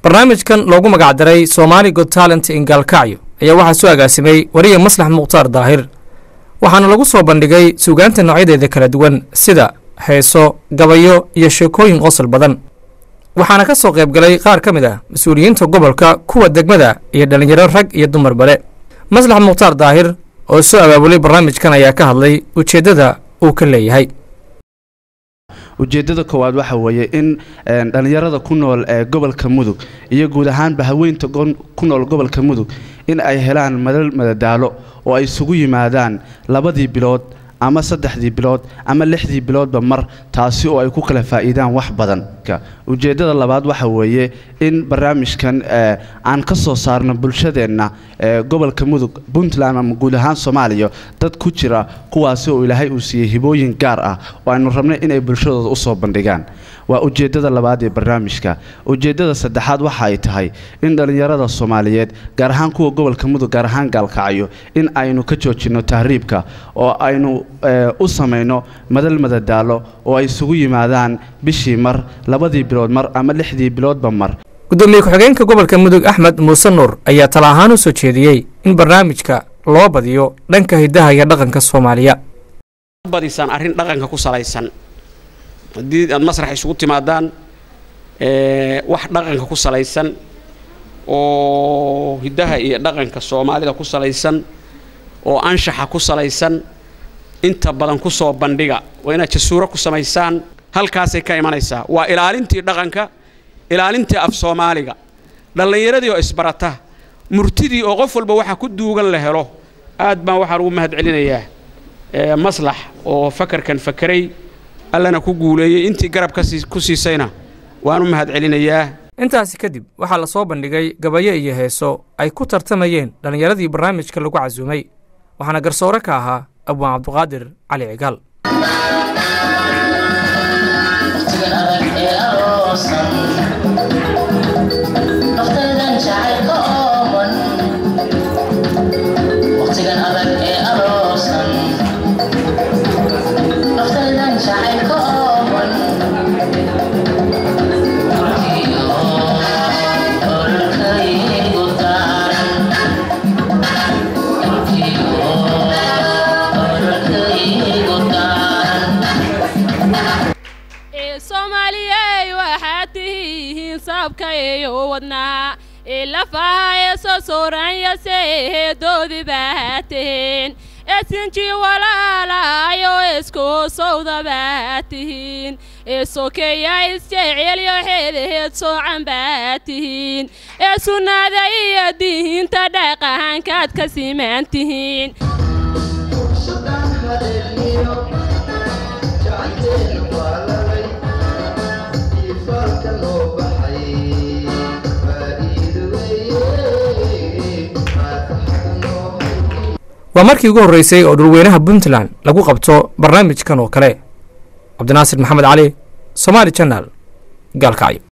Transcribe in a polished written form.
barnaamijkan loogu magac daray Somali Got Talent in Gaalkacyo ayaa waxaa soo agaasimay wariye Maslax Mukhtaar Daahir waxaana lagu soo bandhigay suugaanta noocyadeeda kala duwan sida heeso, gabayo iyo sheekooyin qosol badan waxaana ka soo qayb galay qaar ka mid ah mas'uuliyiinta gobolka kuwa degmada iyo dhalinyaro rag iyo dumar bale. Maslax Mukhtaar Daahir oo soo abaabulay barnaamijkan ayaa ka hadlay ujeedada uu ka leeyahay. ujeedada koowaad waxa weeye in dhalinyarada ku nool ee gobolka Mudug iyo guud ahaan bahaweynta ku nool gobolka Mudug in ay helaan madadaalo oo ay isugu yimaadaan labadii bilood ama saddexdii bilood ama lixdii biloodba mar taasi oo ay ku kala faa'iidaan wax badan. ujeedada labaad waxa weeye in barnaamijkan aan ka soo saarno bulshadeena gobolka Mudug Puntland ama guud ahaan Soomaaliya dad ku jira kuwaas oo Ilaahay uu siiyay hibooyin gaar ah oo aanu rabnay in ay bulshadooda u soo bandhigaan. waa ujeedada labaad ee barnaamijka. ujeedada saddexaad waxa ay tahay in dhalinyarada Soomaaliyeed gaar ahaan kuwa gobolka Mudug gaar ahaan Gaalkacyo in aynu ka joojino tahriibka oo aynu u sameeyno madadaalo oo ay isugu yimaadaan bishii mar labadii bilood mar ama lixdii biloodba mar. gudoomiye ku-xigeenka gobolka Mudug Axmed Muuse Nuur ayaa tala ahaan u soo jeediyay in barnaamijka loo badiyo dhanka hidaha iyo dhaqanka Soomaaliya. badisan arrin dhaqanka ku salaysan hadii aad masrax isugu timaadaan wax dhaqanka ku salaysan oo hidaha iyo dhaqanka Soomaalida ku salaysan oo anshaxa ku salaysan inta badan ku soo bandhiga waa inaad jasuuro ku samaysaan halkaas ay ka imanaysaa. waa ilaalintii dhaqanka, ilaalintii af Soomaaliga, dhalinyaradii oo isbarata, murtidii oo qof walba waxa ku duugan la helo. aad baan waxa ugu mahad celinayaa Maslax oo fakarkan fakaray allana ku guuleeyay intii garabka ku siisayna waan u mahad celinayaa. intaas kadib waxa la soo bandhigay gabayo iyo heeso ay ku tartamayeen dhalinyaradii barnaamijka lagu casuumay waxaana garsoore ka ahaa Abwaan Cabduqaadir Cali Cigaal. sabkayo wadna ila faaya soo sooranya see doodi baateen esinji walaalayo isku sawda baatiin esokeeya isjecel yo heedeed soo cambaatiin esunada iyo diinta dhaqankaad ka simaantiin. waa markii ugu horeysay oo dhulweynaha Puntland lagu qabto barnaamijkan oo kale. Cabdinaasir Maxamed Cali, Somali Channel, Gaalkacyo.